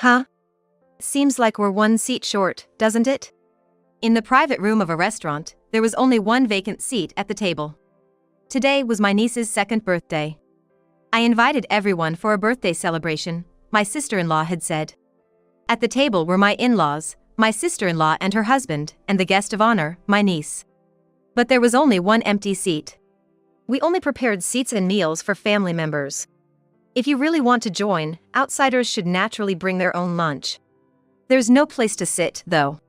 Huh? Seems like we're one seat short, doesn't it? In the private room of a restaurant, there was only one vacant seat at the table. Today was my niece's second birthday. I invited everyone for a birthday celebration, my sister-in-law had said. At the table were my in-laws, my sister-in-law and her husband, and the guest of honor, my niece. But there was only one empty seat. We only prepared seats and meals for family members. If you really want to join, outsiders should naturally bring their own lunch. There's no place to sit, though.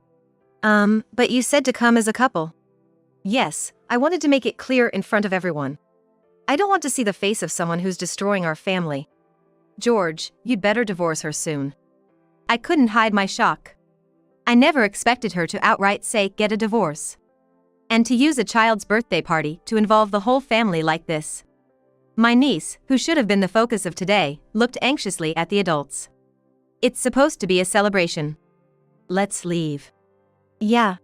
But you said to come as a couple. Yes, I wanted to make it clear in front of everyone. I don't want to see the face of someone who's destroying our family. George, you'd better divorce her soon. I couldn't hide my shock. I never expected her to outright say, get a divorce. And to use a child's birthday party to involve the whole family like this. My niece, who should have been the focus of today, looked anxiously at the adults. It's supposed to be a celebration. Let's leave. Yeah.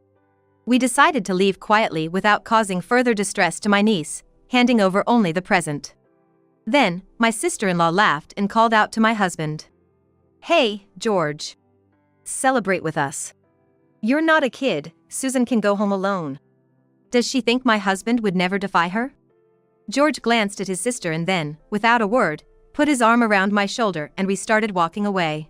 We decided to leave quietly without causing further distress to my niece, handing over only the present. Then, my sister-in-law laughed and called out to my husband. Hey, George. Celebrate with us. You're not a kid, Susan can go home alone. Does she think my husband would never defy her? George glanced at his sister and then, without a word, put his arm around my shoulder and we started walking away.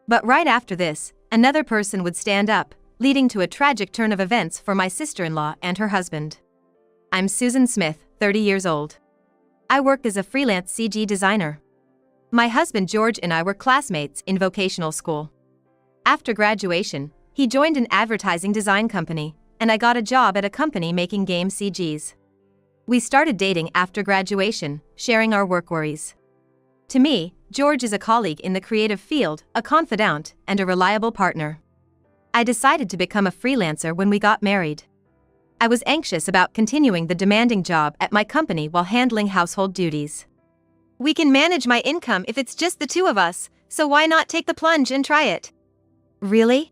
But right after this, another person would stand up, leading to a tragic turn of events for my sister-in-law and her husband. I'm Susan Smith, 30 years old. I work as a freelance CG designer. My husband George and I were classmates in vocational school. After graduation, he joined an advertising design company, and I got a job at a company making game CGs. We started dating after graduation, sharing our work worries. To me, George is a colleague in the creative field, a confidant, and a reliable partner. I decided to become a freelancer when we got married. I was anxious about continuing the demanding job at my company while handling household duties. We can manage my income if it's just the two of us, so why not take the plunge and try it? Really?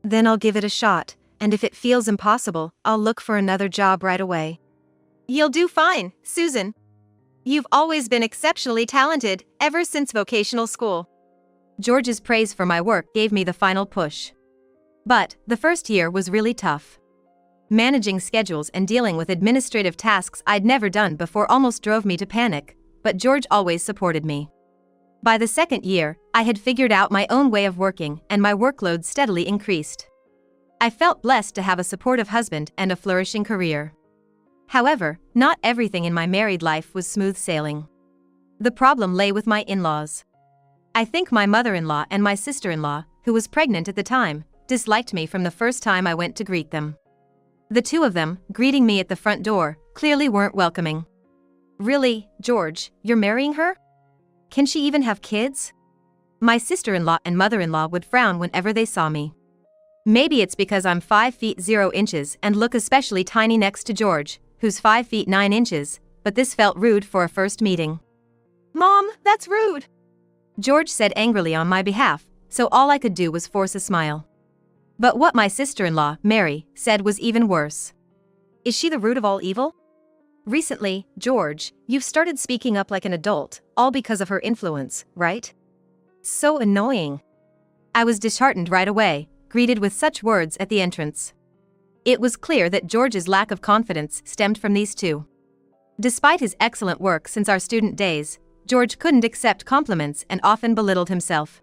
Then I'll give it a shot, and if it feels impossible, I'll look for another job right away. You'll do fine, Susan. You've always been exceptionally talented, ever since vocational school. George's praise for my work gave me the final push. But, the first year was really tough. Managing schedules and dealing with administrative tasks I'd never done before almost drove me to panic, but George always supported me. By the second year, I had figured out my own way of working and my workload steadily increased. I felt blessed to have a supportive husband and a flourishing career. However, not everything in my married life was smooth sailing. The problem lay with my in-laws. I think my mother-in-law and my sister-in-law, who was pregnant at the time, disliked me from the first time I went to greet them. The two of them, greeting me at the front door, clearly weren't welcoming. Really, George, you're marrying her? Can she even have kids? My sister-in-law and mother-in-law would frown whenever they saw me. Maybe it's because I'm 5 feet 0 inches and look especially tiny next to George, who's 5 feet 9 inches, but this felt rude for a first meeting. Mom, that's rude! George said angrily on my behalf, so all I could do was force a smile. But what my sister-in-law, Mary, said was even worse. Is she the root of all evil? Recently, George, you've started speaking up like an adult, all because of her influence, right? So annoying. I was disheartened right away, greeted with such words at the entrance. It was clear that George's lack of confidence stemmed from these two. Despite his excellent work since our student days, George couldn't accept compliments and often belittled himself.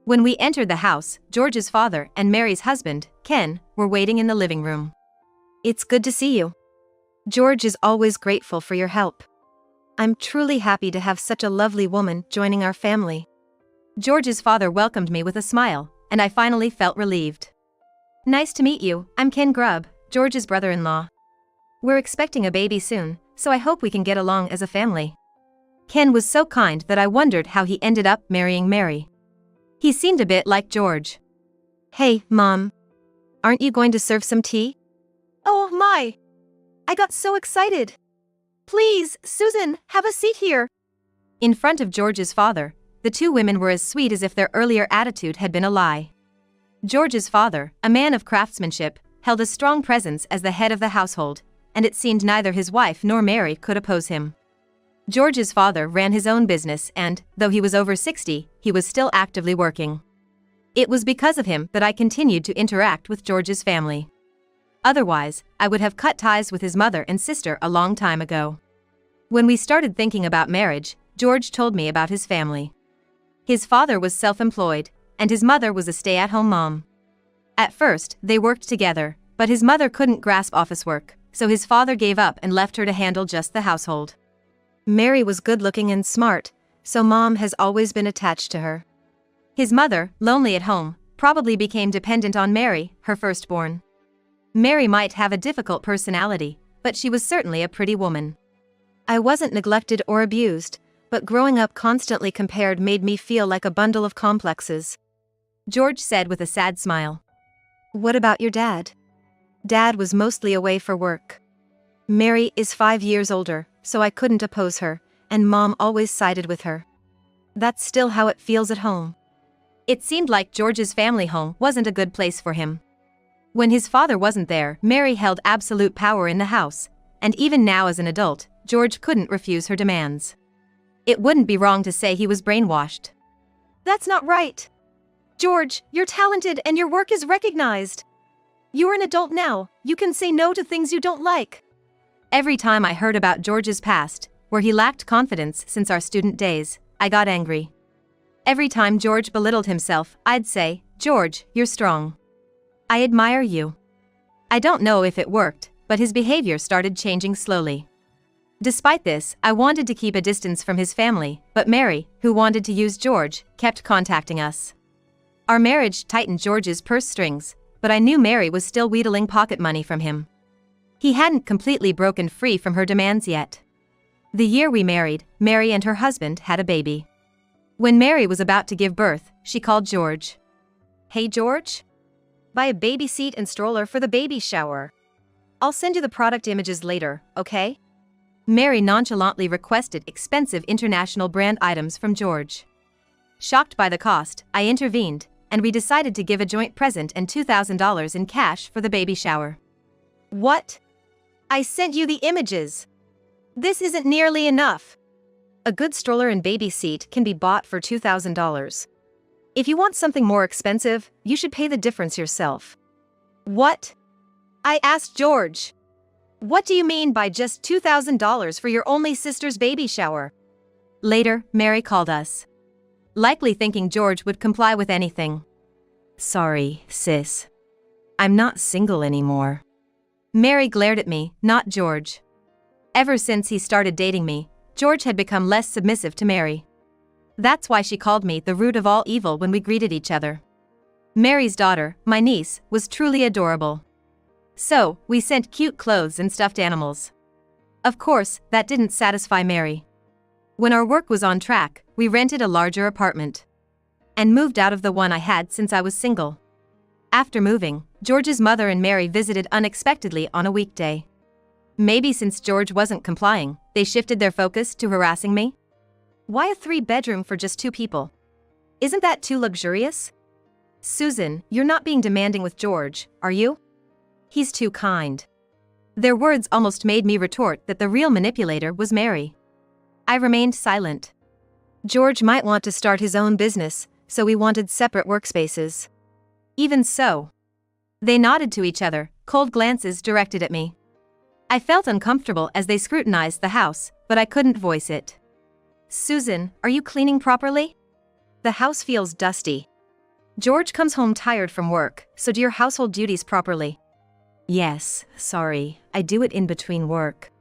When we entered the house, George's father and Mary's husband, Ken, were waiting in the living room. It's good to see you. George is always grateful for your help. I'm truly happy to have such a lovely woman joining our family. George's father welcomed me with a smile, and I finally felt relieved. Nice to meet you, I'm Ken Grubb, George's brother-in-law. We're expecting a baby soon, so I hope we can get along as a family. Ken was so kind that I wondered how he ended up marrying Mary. He seemed a bit like George. Hey, Mom. Aren't you going to serve some tea? Oh my! I got so excited. Please, Susan, have a seat here. In front of George's father, the two women were as sweet as if their earlier attitude had been a lie. George's father, a man of craftsmanship, held a strong presence as the head of the household, and it seemed neither his wife nor Mary could oppose him. George's father ran his own business and, though he was over 60, he was still actively working. It was because of him that I continued to interact with George's family. Otherwise, I would have cut ties with his mother and sister a long time ago. When we started thinking about marriage, George told me about his family. His father was self-employed, and his mother was a stay-at-home mom. At first, they worked together, but his mother couldn't grasp office work, so his father gave up and left her to handle just the household. Mary was good-looking and smart, so Mom has always been attached to her. His mother, lonely at home, probably became dependent on Mary, her firstborn. Mary might have a difficult personality, but she was certainly a pretty woman. I wasn't neglected or abused, but growing up constantly compared made me feel like a bundle of complexes. George said with a sad smile. What about your dad? Dad was mostly away for work. Mary is 5 years older, so I couldn't oppose her, and Mom always sided with her. That's still how it feels at home. It seemed like George's family home wasn't a good place for him. When his father wasn't there, Mary held absolute power in the house, and even now as an adult, George couldn't refuse her demands. It wouldn't be wrong to say he was brainwashed. That's not right. George, you're talented and your work is recognized. You're an adult now, you can say no to things you don't like. Every time I heard about George's past, where he lacked confidence since our student days, I got angry. Every time George belittled himself, I'd say, George, you're strong. I admire you. I don't know if it worked, but his behavior started changing slowly. Despite this, I wanted to keep a distance from his family, but Mary, who wanted to use George, kept contacting us. Our marriage tightened George's purse strings, but I knew Mary was still wheedling pocket money from him. He hadn't completely broken free from her demands yet. The year we married, Mary and her husband had a baby. When Mary was about to give birth, she called George. Hey George? Buy a baby seat and stroller for the baby shower. I'll send you the product images later, okay? Mary nonchalantly requested expensive international brand items from George. Shocked by the cost, I intervened, and we decided to give a joint present and $2,000 in cash for the baby shower. What? I sent you the images. This isn't nearly enough. A good stroller and baby seat can be bought for $2,000. If you want something more expensive, you should pay the difference yourself. What? I asked George. What do you mean by just $2,000 for your only sister's baby shower? Later, Mary called us. Likely thinking George would comply with anything. Sorry, sis. I'm not single anymore. Mary glared at me, not George. Ever since he started dating me, George had become less submissive to Mary. That's why she called me the root of all evil when we greeted each other. Mary's daughter, my niece, was truly adorable. So, we sent cute clothes and stuffed animals. Of course, that didn't satisfy Mary. When our work was on track, we rented a larger apartment. And moved out of the one I had since I was single. After moving, George's mother and Mary visited unexpectedly on a weekday. Maybe since George wasn't complying, they shifted their focus to harassing me? Why a 3-bedroom for just 2 people? Isn't that too luxurious? Susan, you're not being demanding with George, are you? He's too kind. Their words almost made me retort that the real manipulator was Mary. I remained silent. George might want to start his own business, so we wanted separate workspaces. Even so. They nodded to each other, cold glances directed at me. I felt uncomfortable as they scrutinized the house, but I couldn't voice it. Susan, are you cleaning properly? The house feels dusty. George comes home tired from work, so do your household duties properly. Yes, sorry, I do it in between work.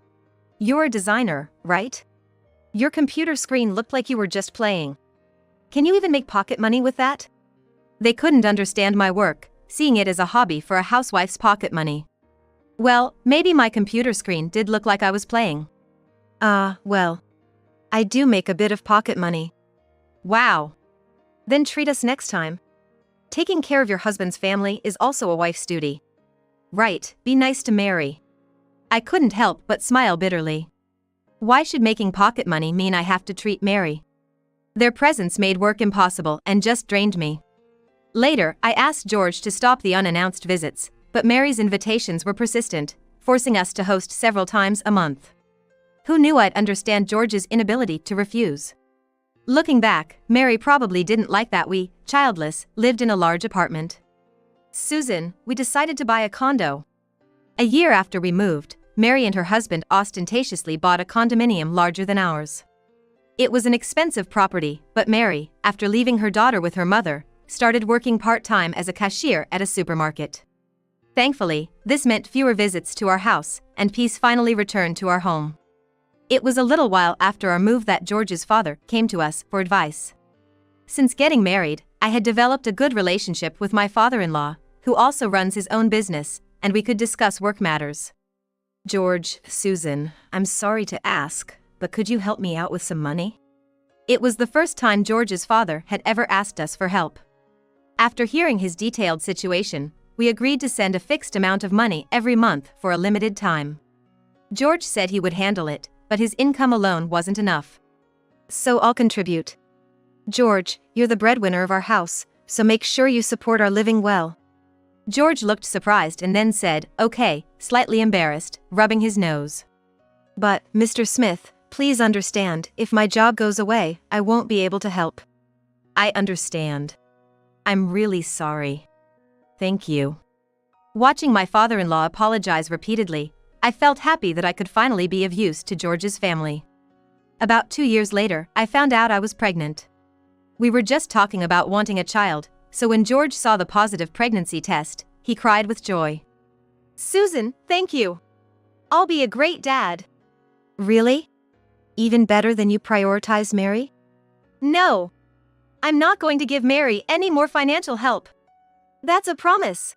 You're a designer, right? Your computer screen looked like you were just playing. Can you even make pocket money with that? They couldn't understand my work, seeing it as a hobby for a housewife's pocket money. Well, maybe my computer screen did look like I was playing. Well. I do make a bit of pocket money. Wow. Then treat us next time. Taking care of your husband's family is also a wife's duty. Right, be nice to Mary. I couldn't help but smile bitterly. Why should making pocket money mean I have to treat Mary? Their presence made work impossible and just drained me. Later, I asked George to stop the unannounced visits, but Mary's invitations were persistent, forcing us to host several times a month. Who knew I'd understand George's inability to refuse? Looking back, Mary probably didn't like that we, childless, lived in a large apartment. Susan, we decided to buy a condo. A year after we moved, Mary and her husband ostentatiously bought a condominium larger than ours. It was an expensive property, but Mary, after leaving her daughter with her mother, started working part-time as a cashier at a supermarket. Thankfully, this meant fewer visits to our house, and peace finally returned to our home. It was a little while after our move that George's father came to us for advice. Since getting married, I had developed a good relationship with my father-in-law, who also runs his own business, and we could discuss work matters. George, Susan, I'm sorry to ask, but could you help me out with some money? It was the first time George's father had ever asked us for help. After hearing his detailed situation, we agreed to send a fixed amount of money every month for a limited time. George said he would handle it, but his income alone wasn't enough. So I'll contribute. George, you're the breadwinner of our house, so make sure you support our living well. George looked surprised and then said, okay, slightly embarrassed, rubbing his nose. But, Mr. Smith, please understand, if my job goes away, I won't be able to help. I understand. I'm really sorry. Thank you. Watching my father-in-law apologize repeatedly, I felt happy that I could finally be of use to George's family. About 2 years later, I found out I was pregnant. We were just talking about wanting a child, so when George saw the positive pregnancy test, he cried with joy. Susan, thank you. I'll be a great dad. Really? Even better than you prioritize Mary? No. I'm not going to give Mary any more financial help. That's a promise.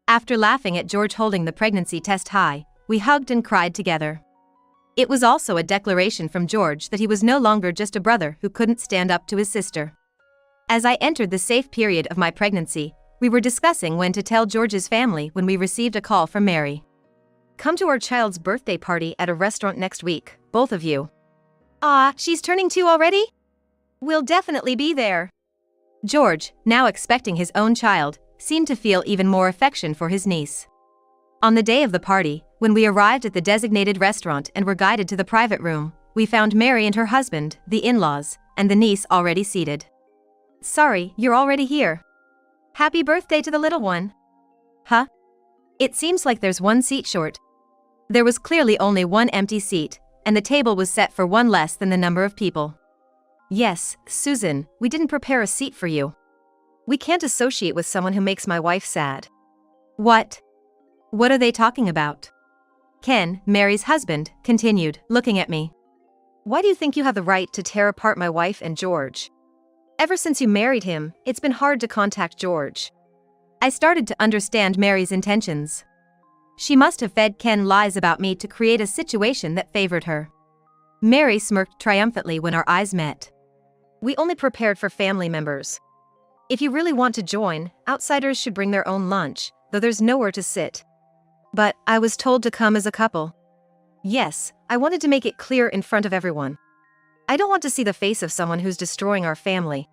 After laughing at George holding the pregnancy test high, we hugged and cried together. It was also a declaration from George that he was no longer just a brother who couldn't stand up to his sister. As I entered the safe period of my pregnancy, we were discussing when to tell George's family when we received a call from Mary. Come to our child's birthday party at a restaurant next week, both of you. Ah, she's turning 2 already? We'll definitely be there. George, now expecting his own child, seemed to feel even more affection for his niece. On the day of the party, when we arrived at the designated restaurant and were guided to the private room, we found Mary and her husband, the in-laws, and the niece already seated. Sorry, you're already here. Happy birthday to the little one. Huh? It seems like there's one seat short. There was clearly only one empty seat, and the table was set for one less than the number of people. Yes, Susan, we didn't prepare a seat for you. We can't associate with someone who makes my wife sad. What? What are they talking about? Ken, Mary's husband, continued, looking at me. Why do you think you have the right to tear apart my wife and George? Ever since you married him, it's been hard to contact George. I started to understand Mary's intentions. She must have fed Ken lies about me to create a situation that favored her. Mary smirked triumphantly when our eyes met. We only prepared for family members. If you really want to join, outsiders should bring their own lunch, though there's nowhere to sit. But I was told to come as a couple. Yes, I wanted to make it clear in front of everyone. I don't want to see the face of someone who's destroying our family.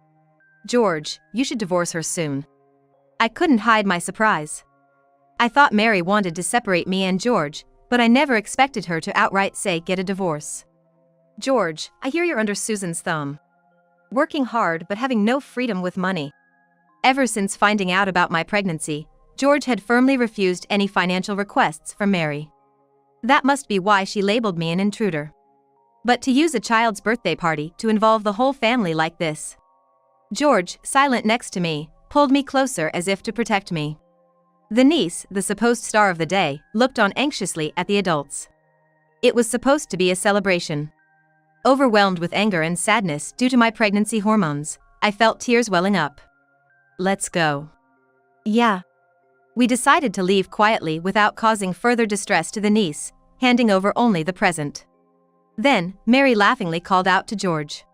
George, you should divorce her soon. I couldn't hide my surprise. I thought Mary wanted to separate me and George, but I never expected her to outright say get a divorce. George, I hear you're under Susan's thumb. Working hard but having no freedom with money. Ever since finding out about my pregnancy, George had firmly refused any financial requests from Mary. That must be why she labeled me an intruder. But to use a child's birthday party to involve the whole family like this. George, silent next to me, pulled me closer as if to protect me. The niece, the supposed star of the day, looked on anxiously at the adults. It was supposed to be a celebration. Overwhelmed with anger and sadness due to my pregnancy hormones, I felt tears welling up. Let's go. Yeah. We decided to leave quietly without causing further distress to the niece, handing over only the present. Then, Mary laughingly called out to George.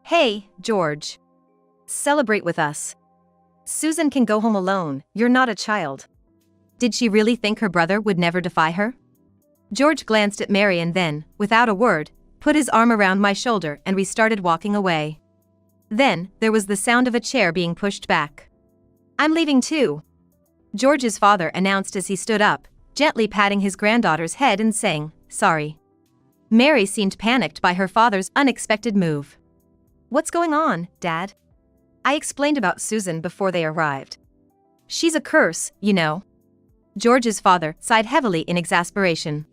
Hey, George. Celebrate with us. Susan can go home alone, you're not a child. Did she really think her brother would never defy her? George glanced at Mary and then, without a word, put his arm around my shoulder and we started walking away. Then, there was the sound of a chair being pushed back. I'm leaving too. George's father announced as he stood up, gently patting his granddaughter's head and saying, sorry. Mary seemed panicked by her father's unexpected move. What's going on, Dad? I explained about Susan before they arrived. She's a curse, you know. George's father sighed heavily in exasperation.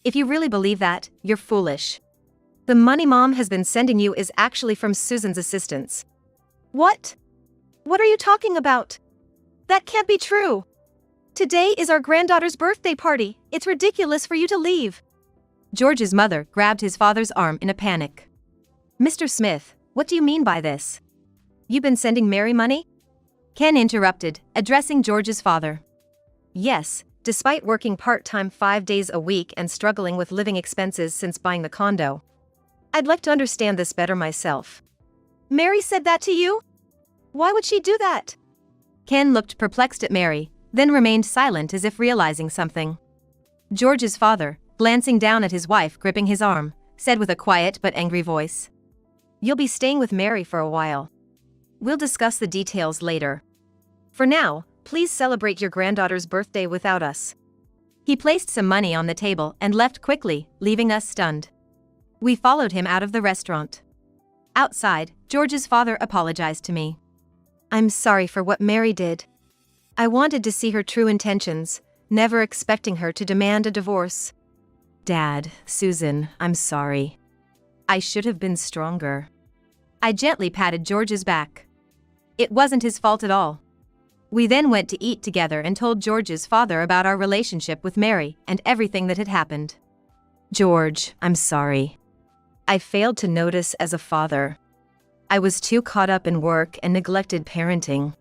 If you really believe that, you're foolish. The money Mom has been sending you is actually from Susan's assistants. What? What are you talking about? That can't be true. Today is our granddaughter's birthday party. It's ridiculous for you to leave. George's mother grabbed his father's arm in a panic. Mr. Smith, what do you mean by this? You've been sending Mary money? Ken interrupted, addressing George's father. Yes, despite working part-time 5 days a week and struggling with living expenses since buying the condo. I'd like to understand this better myself. Mary said that to you? Why would she do that? Ken looked perplexed at Mary, then remained silent as if realizing something. George's father, glancing down at his wife gripping his arm, said with a quiet but angry voice. You'll be staying with Mary for a while. We'll discuss the details later. For now, please celebrate your granddaughter's birthday without us. He placed some money on the table and left quickly, leaving us stunned. We followed him out of the restaurant. Outside, George's father apologized to me. I'm sorry for what Mary did. I wanted to see her true intentions, never expecting her to demand a divorce. Dad, Susan, I'm sorry. I should have been stronger. I gently patted George's back. It wasn't his fault at all. We then went to eat together and told George's father about our relationship with Mary and everything that had happened. George, I'm sorry. I failed to notice as a father. I was too caught up in work and neglected parenting.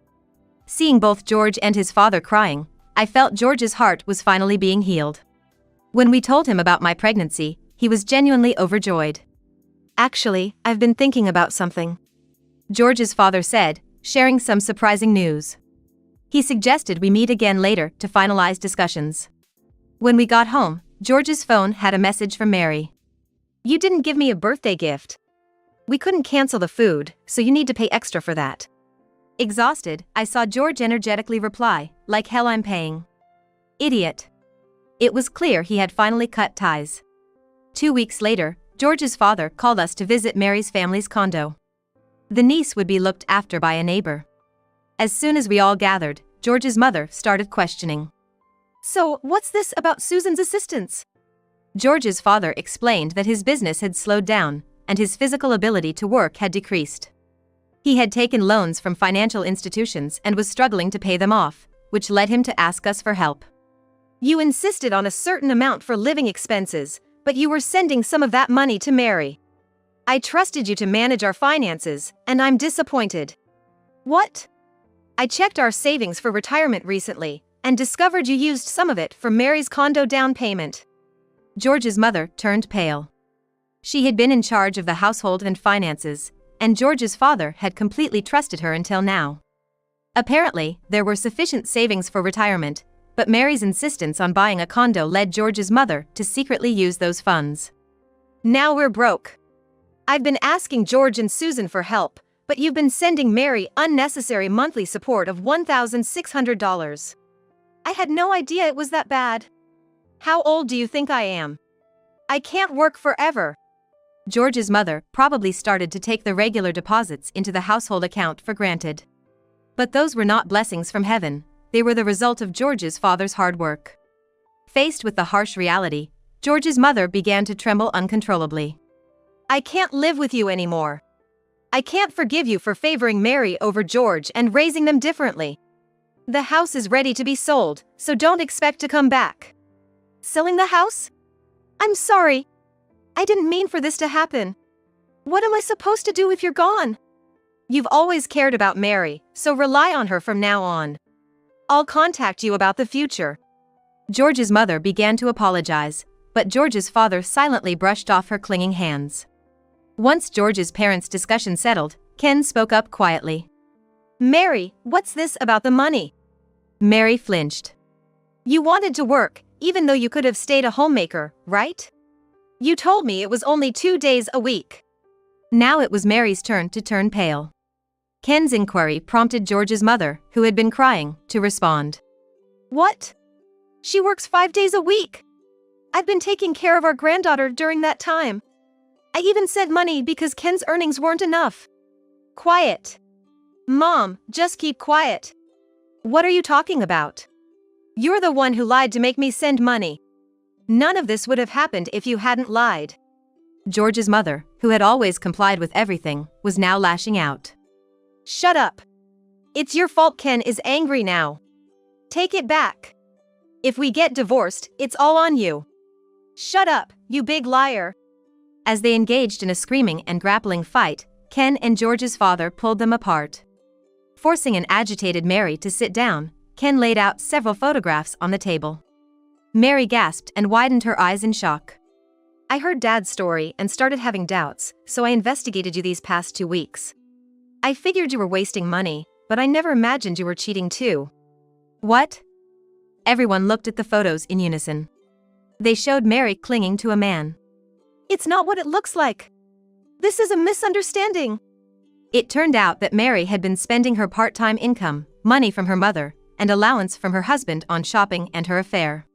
Seeing both George and his father crying, I felt George's heart was finally being healed. When we told him about my pregnancy, he was genuinely overjoyed. Actually, I've been thinking about something, George's father said, sharing some surprising news. He suggested we meet again later to finalize discussions. When we got home, George's phone had a message from Mary. You didn't give me a birthday gift. We couldn't cancel the food, so you need to pay extra for that. Exhausted, I saw George energetically reply, like hell I'm paying. Idiot. It was clear he had finally cut ties. 2 weeks later, George's father called us to visit Mary's family's condo. The niece would be looked after by a neighbor. As soon as we all gathered, George's mother started questioning. So, what's this about Susan's assistants? George's father explained that his business had slowed down, and his physical ability to work had decreased. He had taken loans from financial institutions and was struggling to pay them off, which led him to ask us for help. You insisted on a certain amount for living expenses, but you were sending some of that money to Mary. I trusted you to manage our finances, and I'm disappointed. What? I checked our savings for retirement recently, and discovered you used some of it for Mary's condo down payment. George's mother turned pale. She had been in charge of the household and finances, and George's father had completely trusted her until now. Apparently, there were sufficient savings for retirement, but Mary's insistence on buying a condo led George's mother to secretly use those funds. Now we're broke. I've been asking George and Susan for help, but you've been sending Mary unnecessary monthly support of $1,600. I had no idea it was that bad. How old do you think I am? I can't work forever. George's mother probably started to take the regular deposits into the household account for granted. But those were not blessings from heaven, they were the result of George's father's hard work. Faced with the harsh reality, George's mother began to tremble uncontrollably. I can't live with you anymore. I can't forgive you for favoring Mary over George and raising them differently. The house is ready to be sold, so don't expect to come back. Selling the house? I'm sorry. I didn't mean for this to happen. What am I supposed to do if you're gone? You've always cared about Mary, so rely on her from now on. I'll contact you about the future. George's mother began to apologize, but George's father silently brushed off her clinging hands. Once George's parents' discussion settled, Ken spoke up quietly. Mary, what's this about the money? Mary flinched. You wanted to work, even though you could have stayed a homemaker, right? You told me it was only 2 days a week. Now it was Mary's turn to turn pale. Ken's inquiry prompted George's mother, who had been crying, to respond. What? She works 5 days a week. I've been taking care of our granddaughter during that time. I even said money because Ken's earnings weren't enough. Quiet. Mom, just keep quiet. What are you talking about? You're the one who lied to make me send money. None of this would have happened if you hadn't lied. George's mother, who had always complied with everything, was now lashing out. Shut up. It's your fault Ken is angry now. Take it back. If we get divorced, it's all on you. Shut up, you big liar. As they engaged in a screaming and grappling fight, Ken and George's father pulled them apart. Forcing an agitated Mary to sit down, Ken laid out several photographs on the table. Mary gasped and widened her eyes in shock. I heard Dad's story and started having doubts, so I investigated you these past 2 weeks. I figured you were wasting money, but I never imagined you were cheating too. What? Everyone looked at the photos in unison. They showed Mary clinging to a man. It's not what it looks like. This is a misunderstanding. It turned out that Mary had been spending her part-time income, money from her mother, and allowance from her husband on shopping and her affair.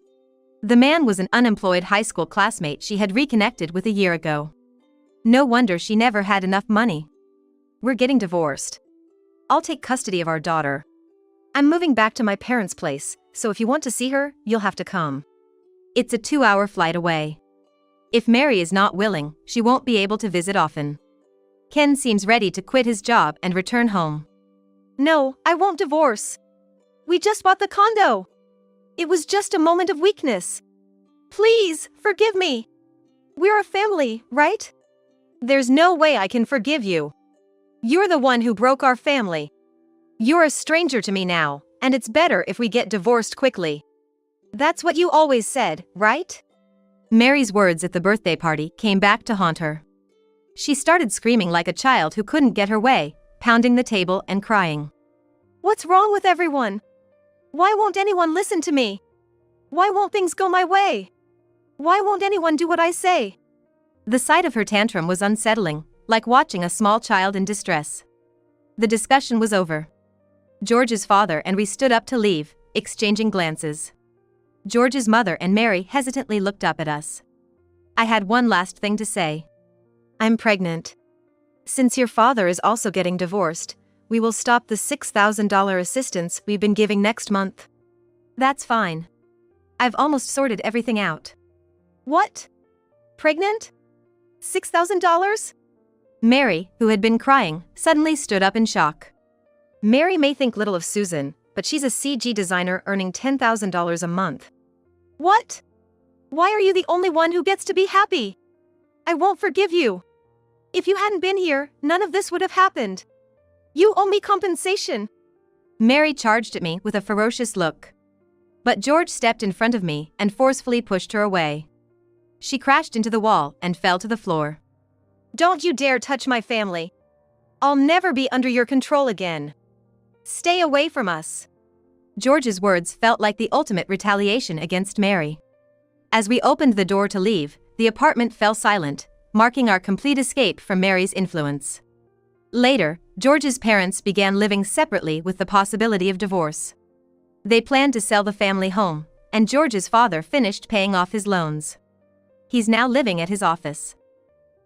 The man was an unemployed high school classmate she had reconnected with a year ago. No wonder she never had enough money. We're getting divorced. I'll take custody of our daughter. I'm moving back to my parents' place, so if you want to see her, you'll have to come. It's a 2-hour flight away. If Mary is not willing, she won't be able to visit often. Ken seems ready to quit his job and return home. No, I won't divorce. We just bought the condo. It was just a moment of weakness. Please, forgive me. We're a family, right? There's no way I can forgive you. You're the one who broke our family. You're a stranger to me now, and it's better if we get divorced quickly. That's what you always said, right? Mary's words at the birthday party came back to haunt her. She started screaming like a child who couldn't get her way, pounding the table and crying. What's wrong with everyone? Why won't anyone listen to me? Why won't things go my way? Why won't anyone do what I say? The sight of her tantrum was unsettling, like watching a small child in distress. The discussion was over. George's father and we stood up to leave, exchanging glances. George's mother and Mary hesitantly looked up at us. I had one last thing to say. I'm pregnant. Since your father is also getting divorced, we will stop the $6,000 assistance we've been giving next month. That's fine. I've almost sorted everything out. What? Pregnant? $6,000? Mary, who had been crying, suddenly stood up in shock. Mary may think little of Susan, but she's a CG designer earning $10,000 a month. What? Why are you the only one who gets to be happy? I won't forgive you. If you hadn't been here, none of this would have happened. You owe me compensation. Mary charged at me with a ferocious look. But George stepped in front of me and forcefully pushed her away. She crashed into the wall and fell to the floor. Don't you dare touch my family. I'll never be under your control again. Stay away from us. George's words felt like the ultimate retaliation against Mary. As we opened the door to leave, the apartment fell silent, marking our complete escape from Mary's influence. Later, George's parents began living separately with the possibility of divorce. They planned to sell the family home, and George's father finished paying off his loans. He's now living at his office.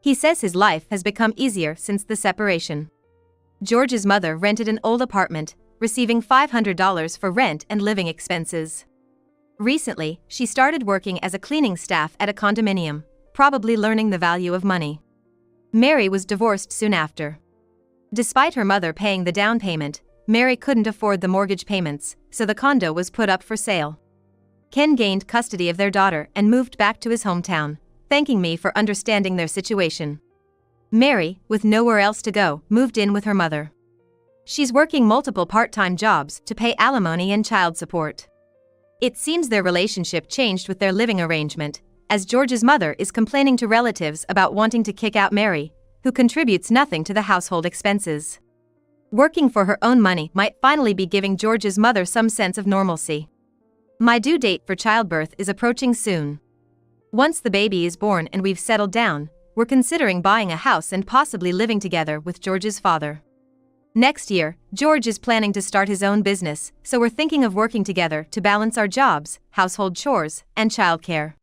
He says his life has become easier since the separation. George's mother rented an old apartment, receiving $500 for rent and living expenses. Recently, she started working as a cleaning staff at a condominium, probably learning the value of money. Mary was divorced soon after. Despite her mother paying the down payment, Mary couldn't afford the mortgage payments, so the condo was put up for sale. Ken gained custody of their daughter and moved back to his hometown, thanking me for understanding their situation. Mary, with nowhere else to go, moved in with her mother. She's working multiple part-time jobs to pay alimony and child support. It seems their relationship changed with their living arrangement, as George's mother is complaining to relatives about wanting to kick out Mary, who contributes nothing to the household expenses. Working for her own money might finally be giving George's mother some sense of normalcy. My due date for childbirth is approaching soon. Once the baby is born and we've settled down, we're considering buying a house and possibly living together with George's father. Next year, George is planning to start his own business, so we're thinking of working together to balance our jobs, household chores, and childcare.